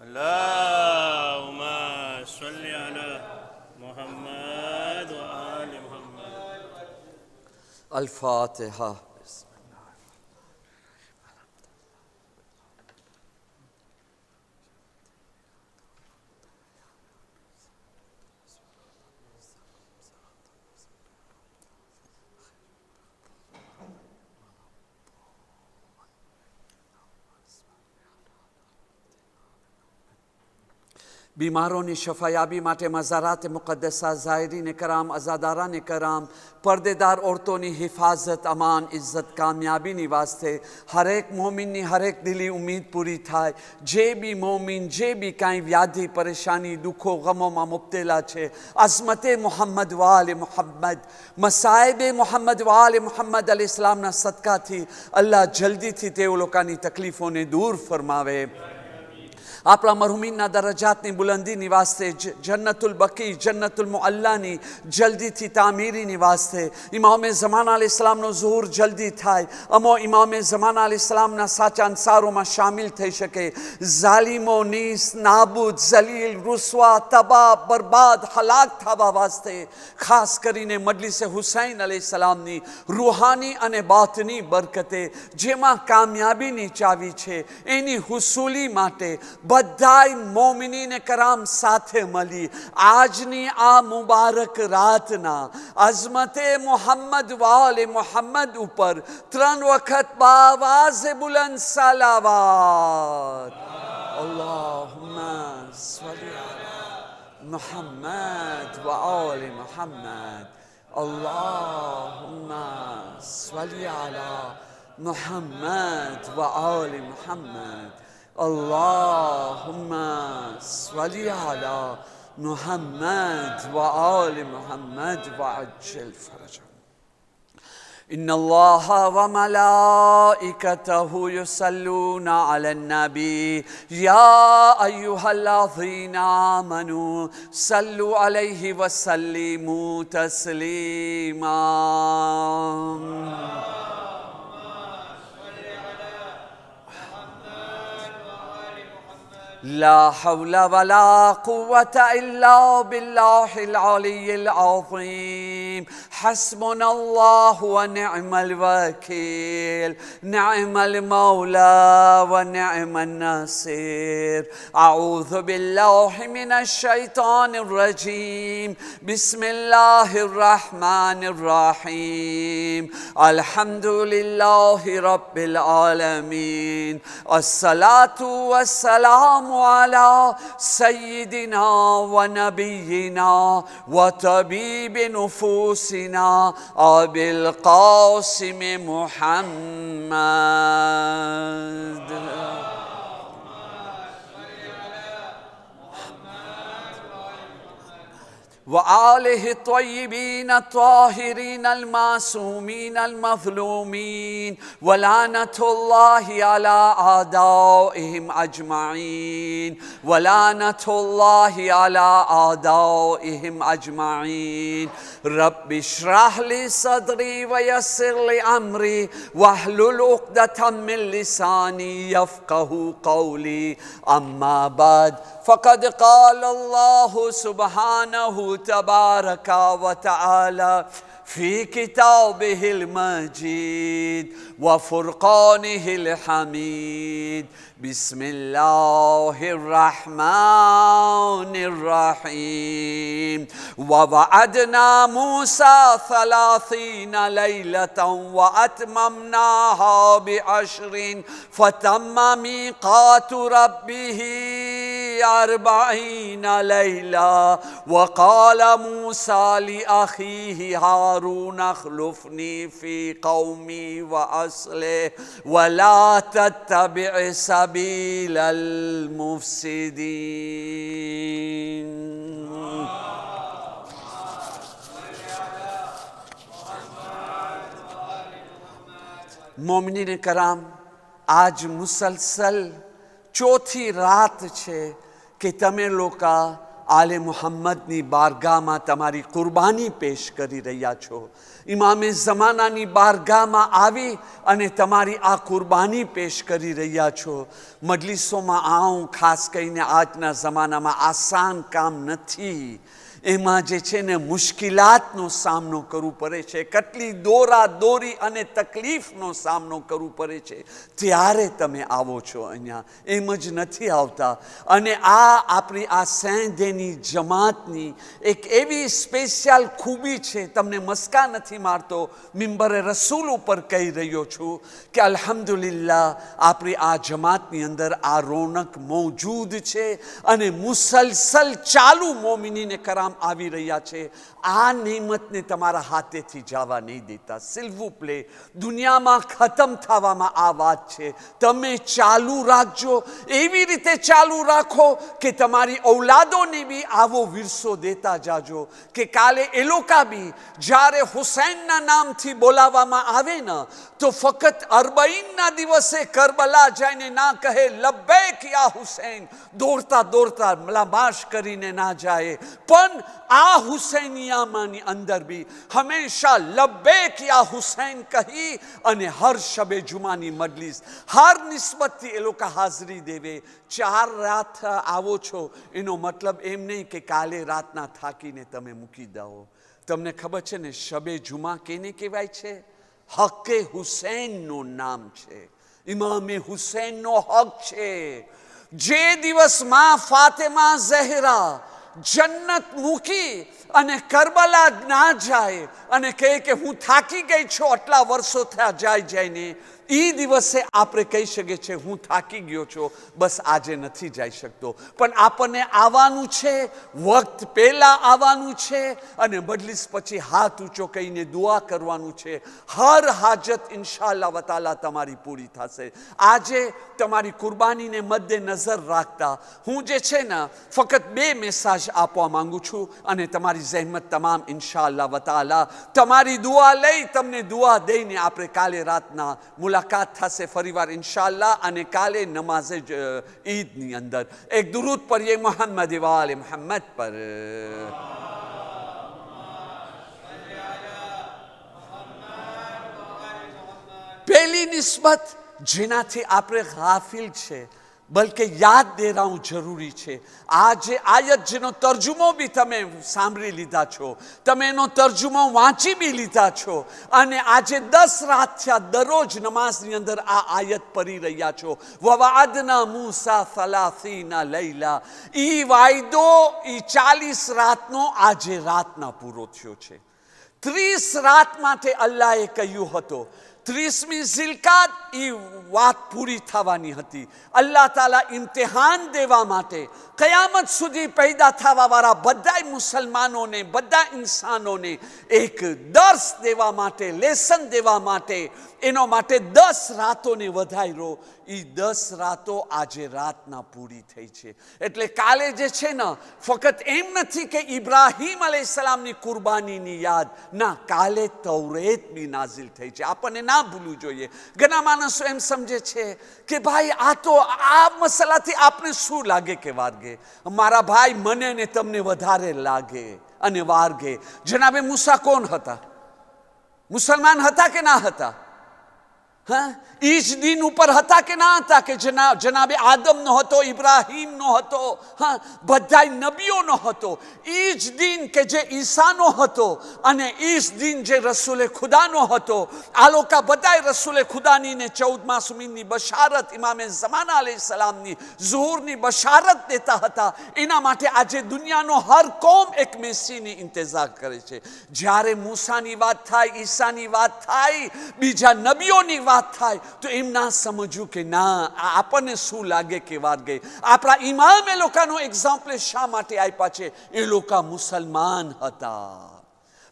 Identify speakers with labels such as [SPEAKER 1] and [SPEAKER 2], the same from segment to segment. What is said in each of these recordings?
[SPEAKER 1] अल्लाहुम्मा सल्ली अला मुहम्मद व आले मुहम्मद।
[SPEAKER 2] अल-फातिहा। बीमारों शफायाबी माटे मज़ारात मुक़द्दसा ज़ायरीन कराम अज़ादारान कराम पर्देदार औरतों की हिफाजत अमान इज्जत कामयाबी नी वास्ते हर एक मोमिन नी हर एक दिली उम्मीद पूरी थाय। जे भी मोमिन जे भी काई व्याधि परेशानी दुखो गमों में मुब्तला छे अज़मते मोहम्मद वाले मोहम्मद मसाइब मोहम्मद वाले मोहम्मद अलैहिस्सलाम ना सदका थी अल्लाह जल्दी थी ते लोकानी तकलीफों ने दूर फरमावे। आपला मरहुमीना दरजातनी बुलंदी वास्ते जन्नतुल बकी जन्नतुल मुअल्लानी जल्दी थी तामीरी वास्ते इमाम ज़माना अलैहिस्सलाम नो ज़ुहूर जल्दी थाय अमो इमाम ज़माना अलैहिस्सलाम ना साचा अंसारों में शामिल थई शके। जालिमो नीस नाबूद जलील रुसवा तबाह बर्बाद हलाक थावा वास्ते खास करीने मजलिस हुसैन अलैहिस्सलाम नी रूहानी अने बातनी बरकते जेमा कामयाबी नी चावी छे एनी हुसूली माटे बधाई मोमिनीन कराम साथे मली आजनी आ मुबारक रातना अज़मते मोहम्मद वाले मोहम्मद ऊपर त्रण वक्त बावाज बुलंद सलावत अल्लाहुम्मा सल्ली अला मुहम्मद व आले मुहम्मद अल्लाहुम्मा सल्ली अला मुहम्मद व आले मुहम्मद अल्लाहुम्मा सल्ली अला मुहम्मद व आले मुहम्मद व अज्जिल फरजहु। इन्नल्लाह व मलाइकतहु युसल्लूना अलन नबी या अय्युहल्लज़ीना आमनू सल्लु अलैहि व सल्लिमू तस्लीमा। ला हौला वला कुव्वता इल्ला बिल्लाहिल अलिय्यिल अज़ीम हस्बुनल्लाहु व निअमल वकील निअमल मौला व निअमन नासिर। अऊज़ु बिल्लाहि मिनश शैतानिर रजीम बिस्मिल्लाहिर रहमानिर रहीम अल्हम्दुलिल्लाहि रब्बिल आलमीन अस्सलातु वस्सलामु अला सय्यिदिना व नबिय्यिना व तबीब नुफूसिना अबिल क़ासिम मुहम्मद व आलिहि त्वय्यिबीन त्वाहिरीन अल-मासूमीन अल-मज़लूमीन व लानतुल्लाहि अला आदाइहिम अजमईन व लानतुल्लाहि अला आदाइहिम अजमईन। रब्बि इश्रह ली सदरी व यस्सिर ली अमरी वहलुल उक़दतम मिन लिसानी यफ़क़हू क़ौली अम्मा बाद फ़क़द क़ाल अल्लाहु सुब्हानहु तबारक व तआला फ़ी किताबिहिल मजीद व फ़ुरक़ानिहिल हमीद बिस्मिल्लाहिर रहमानिर रहीम। व वअदना मूसा 30 लैलतन व अतममनाहा बिअश्रिन फ़तम्म मीक़ातु रब्बिही 40 लैला व क़ाल मूसा लिअख़ीहि हारून अख़्लुफ़नी फ़ी क़ौमी व अस्लिह व ला तत्तबिअ सबीलल मुफ़्सिदीन। मोमिनीन कराम आज मुसलसल चौथी रात छे कि तमे लोका આલે મુહમ્મદની બારગાહમાં તમારી કુરબાની પેશ કરી રહ્યા છો. ઇમામે ઝમાનાની બારગાહમાં આવી અને તમારી આ કુરબાની પેશ કરી રહ્યા છો. મજલિસોમાં આવું ખાસ કરીને આજના જમાનામાં આસાન કામ નથી. એમાં જે છે ને મુશ્કેલાતનો સામનો કરવો પડે છે, કેટલી દોરા દોરી અને તકલીફનો સામનો કરવો પડે છે. ત્યારે તમે આવો છો અહીંયા, એમ જ નથી આવતા. અને આ આપણી આ સેંધેની જમાતની એક એવી સ્પેશિયલ ખૂબી છે, તમને મસ્કા નથી મારતો, મિંબરે રસૂલ ઉપર કહી રહ્યો છું કે અલ્હમ્દુલિલ્લાહ આપણી આ જમાતની અંદર આ રોનક મોજૂદ છે અને મુસલસલ ચાલુ મોમિનીને કરામ આવી રહ્યા છે. આ નિયમતને તમારા હાથેથી જવા નહીં દેતા. સિલ્વુ પ્લે દુનિયામાં ખતમ થવામાં આ વાત છે. તમે ચાલુ રાખજો, એવી રીતે ચાલુ રાખો કે તમારી ઔલાદોને બી આવો વિરસો દેતા જાજો કે કાલે એ લોકો બી જ્યારે હુસૈનના નામથી બોલાવવામાં આવે ને તો ફક્ત 40ના દિવસે કરબલા જઈને ના કહે લબ્બૈક યા હુસૈન, દોડતા દોડતા મલામાશ કરીને ના જાય, પણ આ હુસૈનિયામાંની અંદર બી હંમેશા લબ્બૈક યા હુસૈન કહી અને હર શબે જુમાની મજલિસ હર નિસ્બતથી એ લોકો હાજરી દેવે. 4 રાત આવો છો એનો મતલબ એમ નહીં કે કાલે રાતના થાકીને તમે મૂકી દો. તમને ખબર છે ને શબે જુમા કેને કહેવાય છે? હકે હુસૈનનું નામ છે, ઇમામે હુસૈનનો હક છે. જે દિવસ માં ફાતિમા ઝહરા જન્નત મૂકી અને કરબલા ના જાય અને કહે કે હું થાકી ગઈ છું, આટલા વર્ષો થયા જાય જઈને, એ દિવસે આપણે કહી શકીએ છીએ હું થાકી ગયો છું, બસ આજે નથી જઈ શકતો. પણ આપણને આવવાનું છે, વખત પહેલા આવવાનું છે અને મજલિસ પછી હાથ ઊંચો કહીને દુઆ કરવાનું છે. હર હાજત ઇન્શાઅલ્લાહ વતાલા તમારી પૂરી થશે. આજે તમારી કુરબાનીને મદ્દે નજર રાખતા હું જે છે ને ફક્ત 2 મેસેજ આપવા માંગુ છું અને તમારી જહેમત તમામ ઇન્શાઅલ્લાહ વતાલા તમારી દુઆ લઈ તમને દુઆ દઈને આપણે કાલે રાતના મુલાકાત થશે ફરીવાર ઇન્શાઅલ્લાહ. અને કાલે નમાઝે ઈદની અંદર એક દુરૂદ પढ़िए મોહમ્મદ વાલે મોહમ્મદ પર. પહેલી નિસ્બત જેનાથી આપણે ગાફિલ છે, બલકે યાદ દેરાવું જરૂરી છે. આ જે આયત જેનો તર્જુમો બી તમે સાંભળી લીધા છો, તમે એનો તર્જુમો વાંચી બી લીધા છો અને આજે 10 રાત થયા દરરોજ નમાઝની અંદર આ આયત પઢી રહ્યા છો. વવાદના મૂસા 30 લૈલા, ઈ વાયદો ઈ 40 રાતનો આજે રાતના પૂરો થયો છે. 30 રાત માટે અલ્લાહે કહ્યું હતું 30મી ઝિલકાત એ વાત પૂરી થવાની હતી. અલ્લાહ તાલા ઇમ્તિહાન દેવા માટે કયામત સુધી પેદા થવાવાળા બધા મુસલમાનોને, બધા ઇન્સાનોને એક દર્શ દેવા માટે, લેસન દેવા માટે, એનો માટે 10 રાતોને વધાર્યો. એ 10 રાતો આજે રાતના પૂરી થઈ છે. એટલે કાલે જે છે ને ફક્ત એમ નથી કે ઇબ્રાહીમ અલૈહિસ્સલામની કુરબાનીની યાદ, ના, કાલે તૌરેત બી નાઝિલ થઈ છે. આપણને ના ભૂલવું જોઈએ. ઘણા માણસો એમ સમજે છે કે ભાઈ આ તો આ મસલાથી આપને શું લાગે કે વાર્ગે? મારા ભાઈ, મને ને તમને વધારે લાગે અને વાર્ગે. જનાબે મૂસા કોણ હતા? મુસલમાન હતા કે ના હતા? હા, ઈ જ દિન ઉપર હતા કે ના હતા કે જનાબે આદમનો હતો, ઇબ્રાહીમનો હતો, હા, બધા નબીઓનો હતો. ઈ જ દિન કે જે ઈસાનો હતો અને ઈ જ દિન જે રસૂલે ખુદાનો હતો. આ લોકો બધાય રસૂલે ખુદાની ને 14 માસૂમીનની બશારત, ઇમામે ઝમાના અલૈહિસ્સલામની ઝુહુરની બશારત દેતા હતા. એના માટે આજે દુનિયાનો હર કોમ એક મેસીની ઇંતજાર કરે છે. જ્યારે મૂસાની વાત થાય, ઈસાની વાત થાય, બીજા નબીઓની વાત થાય તો એમ ના સમજવું કે ના આપણને શું લાગે કે વાત ગઈ. આપણા ઇમામ એ લોકોનો એક્ઝામ્પલ શા માટે આપ્યા છે? એ લોકો મુસલમાન હતા.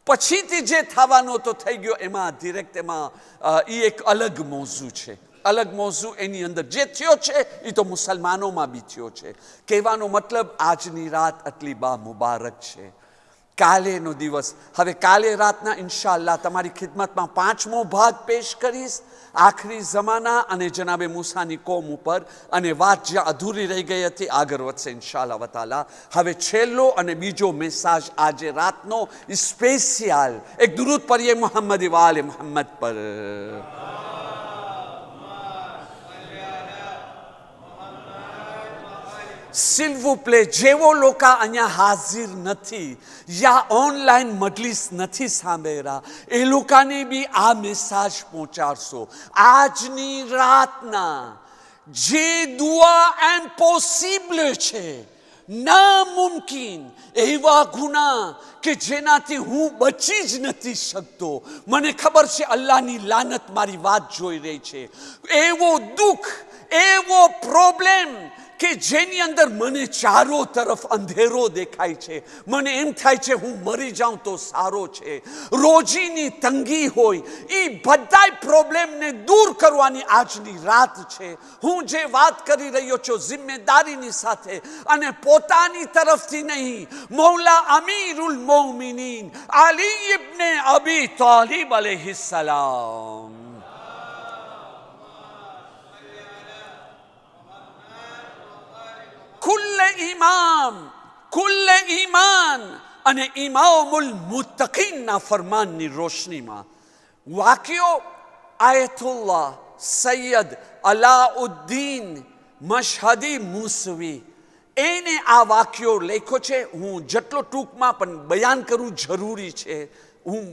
[SPEAKER 2] પછીથી જે થવાનો તો થઈ ગયો, એમાં ડિરેક્ટ એમાં એ એક અલગ મોઝું છે. અલગ મોઝું એની અંદર જે થયો છે એ તો મુસલમાનોમાં બી થયો છે. કહેવાનો મતલબ આજની રાત આટલી બા મુબારક છે. કાલેનો દિવસ, હવે કાલે રાતના ઇન્શાઅલ્લાહ તમારી ખિદમતમાં 5મો ભાગ પેશ કરીશ આખરી જમાના અને જનાબે મૂસાની કોમ ઉપર, અને વાત જ્યાં અધૂરી રહી ગઈ હતી આગળ વધશે ઇન્શાઅલ્લાહ તાલા. હવે છેલ્લો અને બીજો મેસેજ આજે રાતનો સ્પેશિયલ એક દુરૂદ પઢીએ મોહમ્મદ વાલે મોહમ્મદ પર. s'il vous plaît, જેવો લોકો અહીંયા હાજર નથી યા ઓનલાઈન મજલિસ નથી સાંભળ્યા એ લોકોને બી આ મેસેજ પહોંચાડશો. આજની રાતના જે દુઆ ઇમ્પોસિબલ છે, નામુમકિન એવા ગુના કે જેનાથી હું બચી જ નથી શકતો, મને ખબર છે અલ્લાહની લાનત મારી વાત જોઈ રહી છે, એવો દુઃખ, એવો પ્રોબ્લેમ કે જેની અંદર મને ચારો તરફ અંધેરો દેખાય છે, મને એમ થાય છે હું મરી જાઉં તો સારો છે, રોજીની તંગી હોય, એ બધાય પ્રોબ્લેમને દૂર કરવાની આજની રાત છે. હું જે વાત કરી રહ્યો છું જિમ્મેદારીની સાથે અને પોતાની તરફથી નહીં, મૌલા અમીરુલ મોમિનીન અલી ઇબ્ન અબી તાલિબ અલૈહિસ્સલામ કુલ્લે ઈમાન અને ઇમામુલ મુત્તકીનના ફરમાનની રોશનીમાં વાક્યો આયતુલ્લાહ સૈયદ અલાઉદ્દીન મશહદી મૂસવી એને આ વાક્યો લખ્યો છે. હું જેટલો ટૂંકમાં પણ બયાન કરવું જરૂરી છે. હું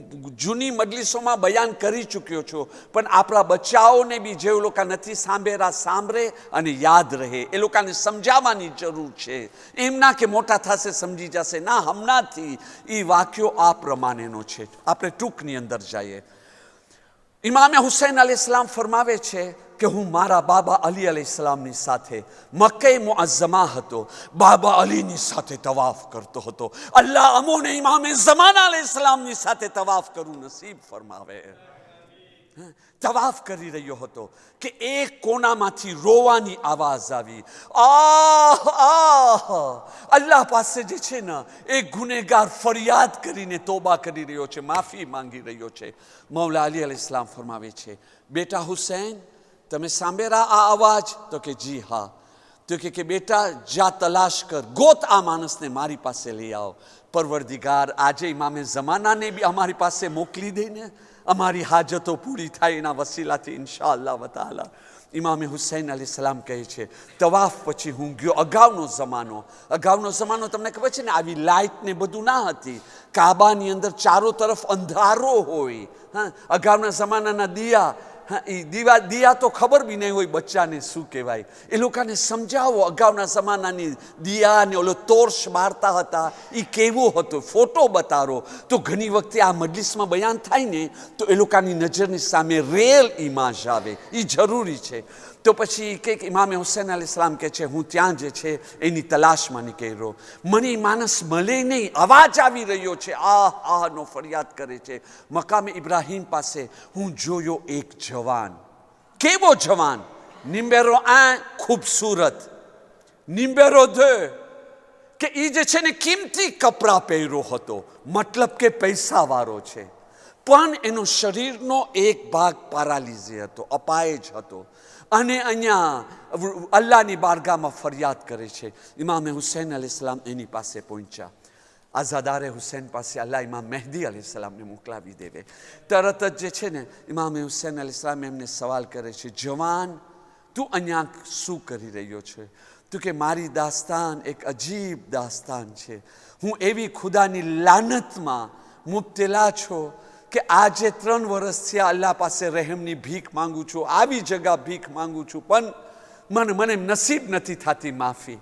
[SPEAKER 2] જૂની મજલિસોમાં બયાન કરી ચૂક્યો છું, પણ આપણા બચ્ચાઓને બી જે લોકો નથી સાંભળ્યા સાંભળે અને યાદ રહે. એ લોકોને સમજાવવાની જરૂર છે. એમ ના કે મોટા થશે સમજી જશે, ના, હમણાંથી એ વાક્યો આ પ્રમાણેનો છે. આપણે ટૂંકની અંદર જઈએ. ઇમામે હુસૈન અલૈહિસ્સલામ ફરમાવે છે કે હું મારા બાબા અલી અલૈહિસ્સલામની સાથે મક્કે મુઅઝ્ઝમા હતો, બાબા અલીની સાથે તવાફ કરતો હતો. અલ્લાહ અમોને ઇમામે ઝમાના અલૈહિસ્સલામની સાથે તવાફ કરવું નસીબ ફરમાવે. તવાફ કરી રહ્યો હતો કે એક કોનામાંથી રોવાની આવાજ આવી. આહ આહ! અલ્લાહ પાસે જે છે ને એ ગુનેગાર ફરિયાદ કરીને તોબા કરી રહ્યો છે, માફી માંગી રહ્યો છે. મૌલા અલી અલૈહિસ્સલામ ફરમાવે છે, બેટા હુસૈન, તમે સાંભળ્યા આ અવાજ? તો કે જી હા. તો કે બેટા જા તલાશ કર, ગોત આ માણસને મારી પાસે લઈ આવો. પરવરદિગાર આજે ઇમામે ઝમાનાને બી અમારી પાસે મોકલી દઈને અમારી હાજતો પૂરી થાય એના વસીલાથી ઇન્શાઅલ્લાહ તાલા. ઇમામે હુસૈન અલૈહિસ્સલામ કહે છે તવાફ પછી હું ગયો. અગાઉનો જમાનો તમને ખબર છે ને, આવી લાઇટ ને બધું ના હતી. કાબાની અંદર ચારો તરફ અંધારો હોય. અગાઉના જમાનાના દિયા, દિયા તો ખબર બી નહીં હોય બચ્ચાને શું કહેવાય. એ લોકોને સમજાવો અગાઉના જમાનાની દિયા ને ઓલો તોર્શ મારતા હતા એ કેવો હતો, ફોટો બતાવો તો ઘણી વખતે આ મજલિસમાં બયાન થાય ને તો એ લોકોની નજરની સામે રેલ ઇમેજ આવે. એ જરૂરી છે. તો પછી કે ઇમામે હુસૈન અલૈહિસ્સલામ કહે છે હું ત્યાં જે છે એની તલાશમાં નીકળ્યો. મને માણસ મળે નહીં, અવાજ આવી રહ્યો છે, આહ આહ નો ફરિયાદ કરે છે. મકામે ઇબ્રાહીમ પાસે હું જોયો એક જવાન. કેવો જવાન? નિમ્બેરો આ ખૂબસૂરત, નિમ્બેરો ધે કે એ જે છે ને કિંમતી કપડાં પહેર્યો હતો, મતલબ કે પૈસાવાળો છે, પણ એનો શરીરનો એક ભાગ પેરાલિઝી હતો, અપાયજ હતો. અને અહીંયા અલ્લાહની બારગાહમાં ફરિયાદ કરે છે. ઇમામે હુસૈન અલૈહિસ્સલામ એની પાસે પહોંચ્યા. આઝાદારે હુસૈન પાસે અલ્લાહ ઇમામ મહેદી અલૈહિસ્સલામને મોકલાવી દેવે. તરત જ જે છે ને ઇમામે હુસૈન અલૈહિસ્સલામ એમને સવાલ કરે છે, જવાન તું અહીંયા શું કરી રહ્યો છે? તો કે મારી દાસ્તાન એક અજીબ દાસ્તાન છે. હું એવી ખુદાની લાનતમાં મુબતલા છો કે આજે 3 વર્ષથી અલ્લાહ પાસે રહેમની ભીખ માંગુ છું, આવી જગા ભીખ માંગુ છું, પણ મને નસીબ નથી થતી માફી.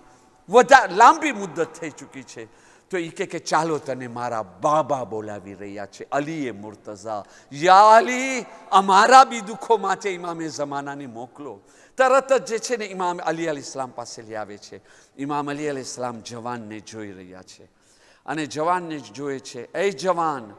[SPEAKER 2] વધારે લાંબી મુદ્દત થઈ ચૂકી છે. તો એ કે ચાલો તને મારા બાબા બોલાવી રહ્યા છે, અલીએ મુર્તઝા. યા અલી, અમારા બી દુઃખો માટે ઇમામે ઝમાનાને મોકલો. તરત જ જે છે ને ઇમામ અલી અલૈહિસ્સલામ પાસે લઈ આવે છે. ઇમામ અલી અલૈહિસ્સલામ જવાનને જોઈ રહ્યા છે અને જવાનને જોયે છે, એ જવાન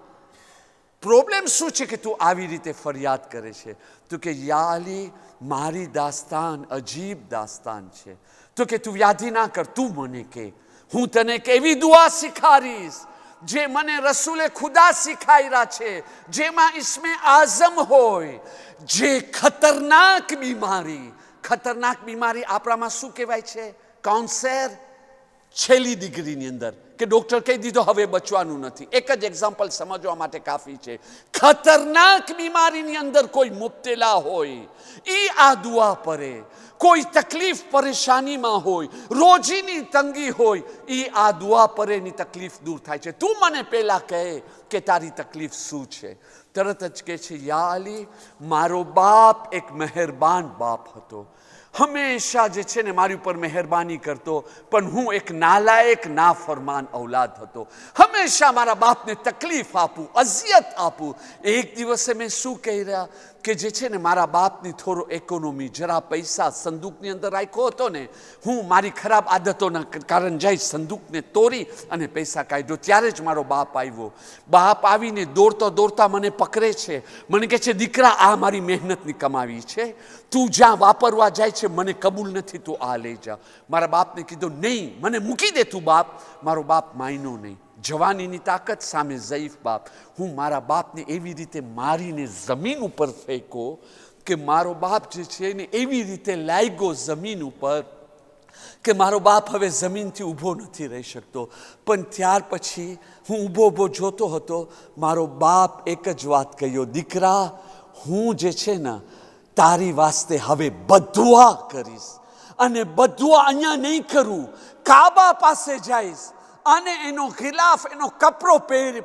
[SPEAKER 2] પ્રોબ્લેમ શું છે કે તું આવી રીતે ફરિયાદ કરે છે? તો કે યા અલી, મારી દાસ્તાન અજીબ દાસ્તાન છે. તો કે તું વ્યાધિ ના કર, તું મને કે, હું તને કેવી દુઆ શીખાડીશ. જે મને રસૂલે ખુદા શીખાયરા છે, જેમાં ઇસ્મે આઝમ હોય, જે ખતરનાક બીમારી આપણામાં શું કહેવાય છે? કાઉન્સર. છેલ્લી ડિગ્રીની અંદર કે ડોક્ટર કહી દીધો હવે બચવાનું નથી. એક જ એક્ઝામ્પલ સમજવા માટે કાફી છે. ખતરનાક બીમારીની અંદર કોઈ મુબ્તલા હોય, આ દુઆ પરે. કોઈ તકલીફ પરેશાનીમાં હોય, રોજીની તંગી હોય, આ દુઆ પરેની તકલીફ દૂર થાય છે. તું મને પહેલા કહે કે તારી તકલીફ શું છે? તરત જ કહે છે, યા અલી, મારો બાપ એક મહેરબાન બાપ હતો, હંમેશા જે છે ને મારી ઉપર મહેરબાની કરતો, પણ હું એક નાલાયક નાફરમાન ઔલાદ હતો. હંમેશા મારા બાપને તકલીફ આપું, અઝિયત આપું. એક દિવસે મેં શું કહી રહ્યા કે જે છે ને મારા બાપની થોડો ઇકોનોમી, જરા પૈસા સંદૂકની અંદર રાખ્યો હતો ને, હું મારી ખરાબ આદતોના કારણ જઈ સંદૂકને તોડી અને પૈસા કાઢ્યો. ત્યારે જ મારો બાપ આવ્યો. બાપ આવીને દોડતા મને પકડે છે. મને કહે છે, દીકરા, આ મારી મહેનતની કમાવી છે, તું જ્યાં વાપરવા જાય છે મને કબૂલ નથી, તું આ લઈ જા. મારા બાપને કીધું, નહીં, મને મૂકી દે તું બાપ. મારો બાપ માન્યો નહીં. જવાનીની તાકાત સામે ઝઈફ બાપ. હું મારા બાપને એવી રીતે મારીને જમીન ઉપર ફેંકો કે મારો બાપ જે છે ને એવી રીતે લાગ્યો જમીન ઉપર કે મારો બાપ હવે જમીનથી ઊભો નથી રહી શકતો. પણ ત્યાર પછી હું ઊભો જોતો હતો. મારો બાપ એક જ વાત કહ્યો, દીકરા, હું જે છે ને તારી વાસ્તે હવે બદુઆ કરીશ, અને બદુઆ અહીંયા નહીં કરું, કાબા પાસે જઈશ અને એનો ખિલાફ, એનો કપડો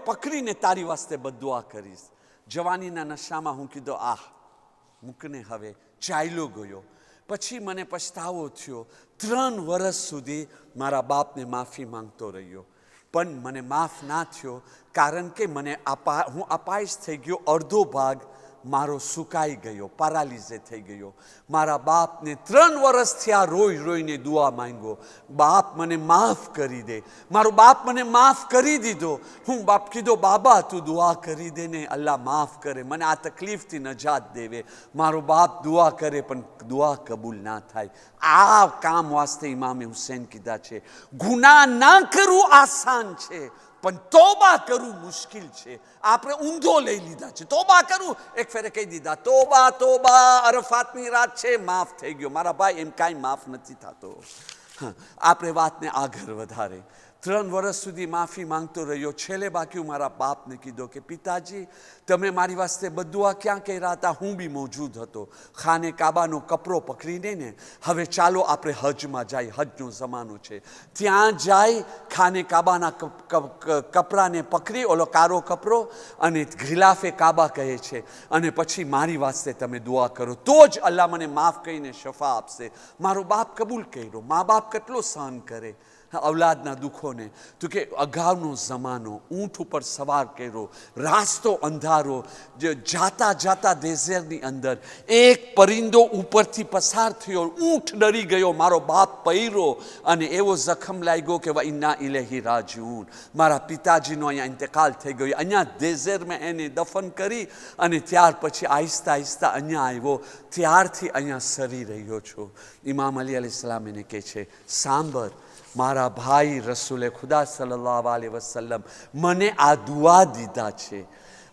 [SPEAKER 2] પકડીને તારી વાસ્તે બદુઆ કરીશ. જવાનીના નશામાં હું કીધું, મૂકને હવે. ચાલ્યો ગયો. પછી મને પછતાવો થયો. 3 વર્ષ સુધી મારા બાપને માફી માંગતો રહ્યો, પણ મને માફ ના થયો, કારણ કે હું અપાયશ થઈ ગયો. અડધો ભાગ મારો સુકાઈ ગયો, પેરાલિઝે થઈ ગયો. મારા બાપને 3 વર્ષ થયા રોઈને દુઆ માંગ્યો, બાપ મને માફ કરી દે. મારો બાપ મને માફ કરી દીધો. હું બાપ કીધો, બાબા તું દુઆ કરી દે ને, અલ્લાહ માફ કરે, મને આ તકલીફથી નજાત દેવે. મારો બાપ દુઆ કરે પણ દુઆ કબૂલ ના થાય. આ કામ વાસ્તે ઇમામે હુસૈન કીધા છે, ગુનાહ ના કરવું આસાન છે, પણ તોબા કરવું મુશ્કેલ છે. આપણે ઊંધો લઈ લીધા છે. તોબા કરવું, એક ફેરે કહી દીધા, તોબા, અરફાતની રાત છે, માફ થઈ ગયો. મારા ભાઈ, એમ કાંઈ માફ નથી થતો. આપણે વાતને આગળ વધારે. 3 વર્ષ સુધી માફી માંગતો રહ્યો. છેલ્લે બાકી મારા બાપને કીધો કે પિતાજી, તમે મારી વાસ્તે બદુઆ ક્યાં કહી રહ્યા હતા? હું બી મોજૂદ હતો. ખાને કાબાનો કપડો પકડીને ને હવે ચાલો આપણે હજમાં જાય, હજનો જમાનો છે. ત્યાં જાય, ખાને કાબાના કપડાને પકડી, ઓલો કારો કપડો, અને ખિલાફે કાબા કહે છે, અને પછી મારી વાસ્તે તમે દુઆ કરો, તો જ અલ્લાહ મને માફ કરીને શફા આપશે. મારો બાપ કબૂલ કર્યો. મા બાપ કેટલો સહન કરે ઔલાદના દુઃખોને. તો કે અગાઉનો જમાનો, ઊંટ ઉપર સવાર કર્યો, રાસ્તો અંધારો, જાતા ડેઝર્ટની અંદર એક પરિંદો ઉપરથી પસાર થયો, ઊંટ ડરી ગયો, મારો બાપ પૈરો, અને એવો જખમ લાગ્યો કે ઇન્ના ઇલૈહી રાજીઉન, મારા પિતાજીનો અહીંયા ઇન્તકાલ થઈ ગયો. અહીંયા ડેઝર્ટમાં એને દફન કરી અને ત્યાર પછી આહિસ્તા અહીંયા આવ્યો. ત્યારથી અહીંયા સરી રહ્યો છું. ઇમામ અલી અલૈહિસ્સલામ એને કહે છે, સાંભળ મારા ભાઈ રસૂલે ખુદા સલ્લલ્લાહુ અલૈહિ વસલ્લમ મને આ દુઆ દીધા છે,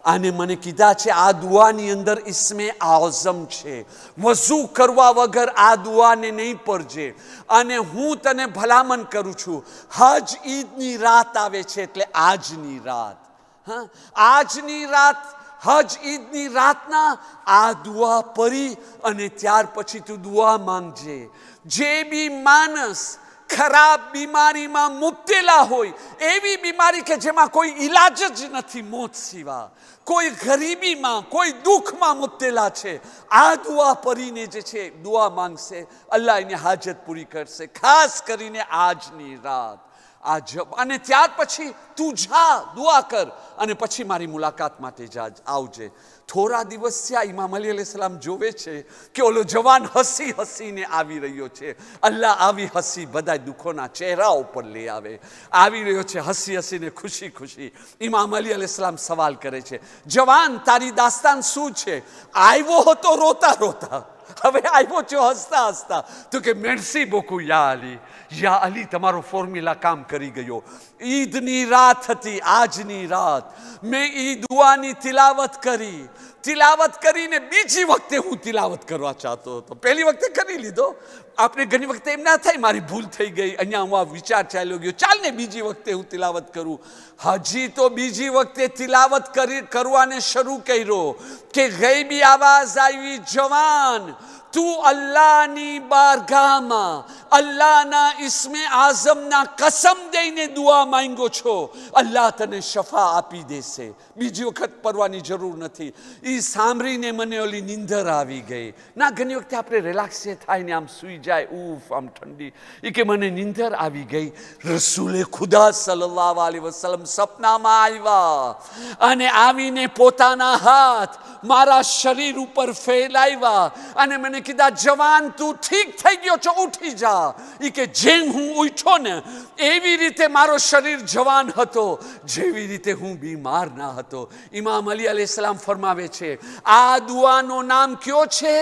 [SPEAKER 2] અને મને કીધા છે આ દુઆની અંદર ઇસ્મે આઝમ છે. વઝુ કરવા વગર આ દુઆને નહીં પડજે. અને હું તને ભલામણ કરું છું, હજ ઈદની રાત આવે છે, એટલે આજની રાત, આજની રાત, હજ ઈદની રાતના આ દુઆ પડી અને ત્યાર પછી તું દુઆ માંગજે. જે બી માણસ ખરાબ બીમારીમાં મુબ્તલા હોય, એવી બીમારી કે જેમાં કોઈ ઈલાજ જ નથી મોત સિવા, કોઈ ગરીબીમાં, કોઈ દુઃખમાં મુબ્તલા છે, આ દુઆ પડીને જે છે દુઆ માંગશે, અલ્લાહ એની હાજત પૂરી કરશે. ખાસ કરીને આજની રાત, અને ત્યાર પછી તું જા, દુઆ કર, અને પછી મારી મુલાકાત માટે આવજે. થોડા દિવસ થયા, ઇમામ અલી અલૈહિસ્સલામ જોવે છે કે ઓલો જવાન હસીને આવી રહ્યો છે. અલ્લાહ આવી હસી બધા દુઃખોના ચહેરા ઉપર લઈ આવે. આવી રહ્યો છે હસીને, ખુશી. ઇમામ અલી અલૈહિસ્સલામ સવાલ કરે છે, જવાન તારી દાસ્તાન શું છે? આવ્યો હતો રોતા, હવે આવ્યો છો હસતા હસતા તો કે મેર્સી બોકુ યા અલી તમારો ફોર્મ્યુલા કામ કરી ગયો. ઈદની રાત હતી, આજની રાત મેં ઈ દુઆની તિલાવત કરીને બીજી વખતે હું તિલાવત કરવા ચાહતો હતો. પહેલી વખતે કરી લીધો. આપણે ઘણી વખતે એમ ના થાય મારી ભૂલ થઈ ગઈ, અહીંયા હું આ વિચાર ચાલ્યો ગયો, ચાલ ને બીજી વખતે હું તિલાવત કરું. હજી તો બીજી વખતે તિલાવત કરવાને શરૂ કર્યો કે ગૈબી આવાજ આવી, જવાન તું અલ્લાહની બારગાહમાં અલ્લાહના ઇસ્મે આઝમના કસમ દઈને દુઆ માંગ્યો છો, અલ્લાહ તને શફા આપી દેશે, બીજી વખત પડવાની જરૂર નથી. એ સાંભળીને મને ઓલી નીંદર આવી ગઈ. ના, ઘણી વખતે આપણે રિલેક્સ થાય ને આમ સૂઈ જાય, ઉફ આમ ઠંડી. એ કે મને નીંદર આવી ગઈ. રસૂલે ખુદા સલ્લલ્લાહુ અલૈહિ વસલ્લમ સપનામાં આવ્યા અને આવીને પોતાના હાથ મારા શરીર ઉપર ફેલાવ્યા અને મને કીધા, જવાન તું ઠીક થઈ ગયો છો, ઉઠી જા. એ કે જેમ હું ઉઠ્યો ને એવી રીતે મારો શરીર જવાન હતો, જેવી રીતે હું બીમાર ના હતો. ઇમામ અલી અલૈહિસ્સલામ ફરમાવે છે, આ દુઆનો નામ કયો છે?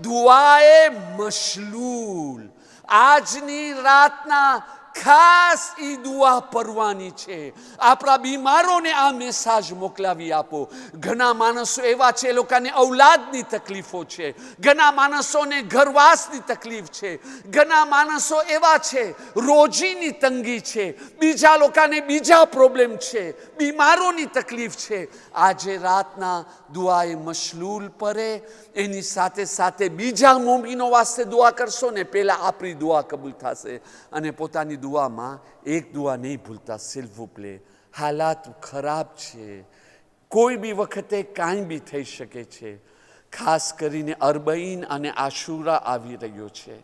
[SPEAKER 2] દુઆએ મશલૂલ. આજની રાતના ખાસ ઈ દુઆ પરવાની છે. આપણા બીમારોને આ મેસેજ મોકલાવી આપો. ઘણા માણસો એવા છે, એ લોકોને ઔલાદની તકલીફો છે, ઘણા માણસોને ઘરવાસની તકલીફ છે, ઘણા માણસો એવા છે રોજીની તંગી છે, બીજા લોકોને બીજા પ્રોબ્લેમ છે, બીમારોની તકલીફ છે. આજે રાતના દુઆએ મશલૂલ પરે, એની સાથે સાથે બીજા મોમીનો વાસ્તે દુઆ કરશો ને, પહેલા આપણી દુઆ કબૂલ થશે. અને પોતાની દુઆમાં એક દુઆ નહીં ભૂલતા, સિલ્વુ પ્લે. હાલાત ખરાબ છે, કોઈ બી વખતે કાંઈ બી થઈ શકે છે. ખાસ કરીને અરબઈન અને આશુરા આવી રહ્યો છે.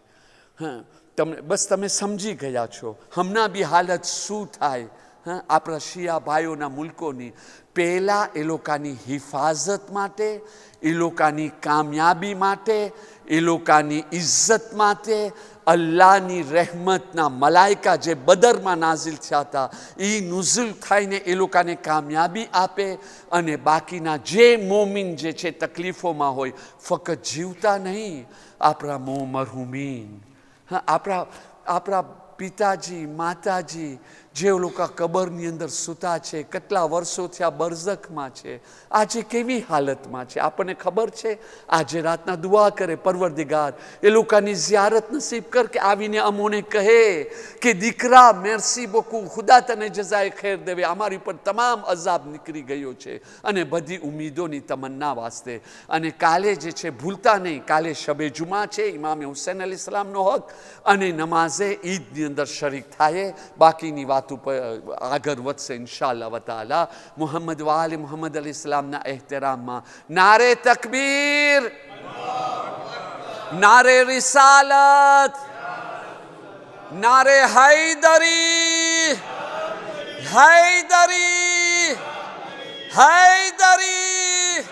[SPEAKER 2] તમે સમજી ગયા છો હમણાં બી હાલત શું થાય. આપણા શિયા ભાઈઓના મુલ્કોની પહેલા એ લોકોની હિફાજત માટે, એ લોકોની કામયાબી માટે, એ લોકોની ઇજ્જત માટે અલ્લાહની રહેમતના મલાઈકા જે બદરમાં નાઝિલ થયા હતા એ નુઝુલ થઈને એ લોકોને કામયાબી આપે. અને બાકીના જે મોમિન જે છે તકલીફોમાં હોય, ફક્ત જીવતા નહીં, આપણા મરહુમીન, આપણા પિતાજી માતાજી જે લોકો કબરની અંદર સૂતા છે, કેટલા વર્ષો થયા બરઝખમાં છે, આજે કેવી હાલતમાં છે આપણને ખબર છે. આજે રાતના દુઆ કરે, પરવરદિગાર એ લોકોની ઝિયારત નસીબ કર કે આવીને અમોને કહે કે દીકરા મેર્સી બોકુ, ખુદા તને જઝાએ ખેર દેવે, અમારી પર તમામ અઝાબ નીકળી ગયો છે. અને બધી ઉમ્મીદોની તમન્ના વાસ્તે. અને કાલે જે છે ભૂલતા નહીં, કાલે શબે જુમા છે, ઇમામ હુસૈન અલૈહિસ્સલામનો હક, અને નમાઝે ઈદની અંદર શરીક થાય. બાકીની વાત ઉપર આગળ વધશે ઇન્શાઅલ્લાહ તાઆલા. મુહમ્મદ વાલે મુહમ્મદ અલૈહિસ્સલામના એહતરામમાં નારે તકબીર, નારે રિસાલત, નારે હૈદરી, હૈદરી, હૈદરી.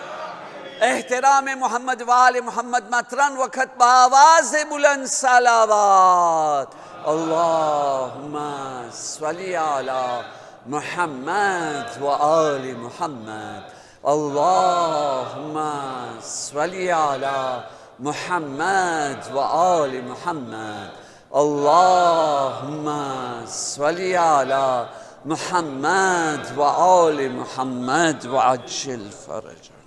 [SPEAKER 2] એહતરામે મુહમ્મદ વાલે મુહમ્મદમાં 3 વખત બાવાઝે બુલંદ સલાવત. Allahumma salli ala Muhammad wa ali Muhammad. Allahumma salli ala Muhammad wa ali Muhammad. Allahumma salli ala Muhammad wa ali Muhammad wa ajil faraja.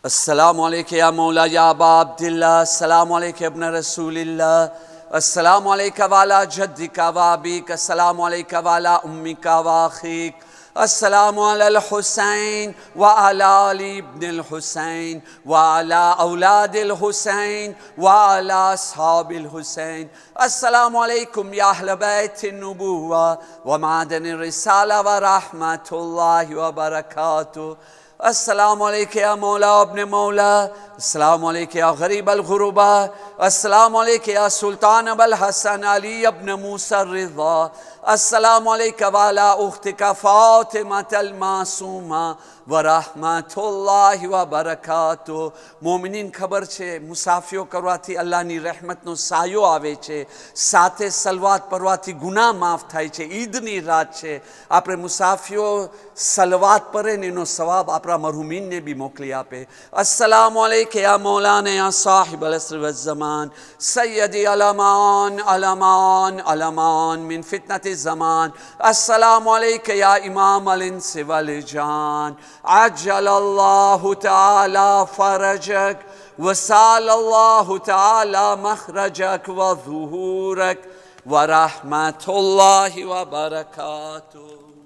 [SPEAKER 2] السلام عليك يا مولاي يا أبا عبد الله، السلام عليك يا ابن رسول الله، السلام عليك وعلى جدك وأبيك، السلام عليك وعلى أمك وأخيك، السلام على الحسين وعلى علي بن الحسين وعلى أولاد الحسين وعلى أصحاب الحسين. السلام عليكم يا أهل بيت النبوة ومعدن الرسالة ورحمة الله وبركاته. السلام عليك يا مولا ابن مولا अस्सलाम अलैका या गरीब अल गुरुबा, अस्सलाम अलैका या सुल्तान अबल हसन अली इब्न मूसा रिज़ा, अस्सलाम अलैका वाला उख्तिका फातिमतल मासूमा व रहमतुल्लाहि व बरकातुहु। મોમિનીન ખબર છે મુસાફીઓ કરવાથી અલ્લાહની રહેમતનો સાયો આવે છે, સાથે સલવાત પરવાથી ગુનાહ માફ થાય છે. ઈદની રાત છે, આપણે મુસાફીઓ સલવાત પરે ને એનો સવાબ આપણા મરહુમીનને બી મોકલી આપે. અસ્સલામુ અલૈકા યા મૌલાના યા સાહિબ અલ અસ્ર વલ ઝમાન સૈયદી અલમાન અલમાન અલમાન મિન ફિતનતિ ઝમાન. અસ્સલામુ અલૈકા યા ઇમામ અલ ઇન્સ વલ જાન عجل الله تعالى فرجك وسال الله تعالى مخرجك وظهورك ورحمة الله وبركاته.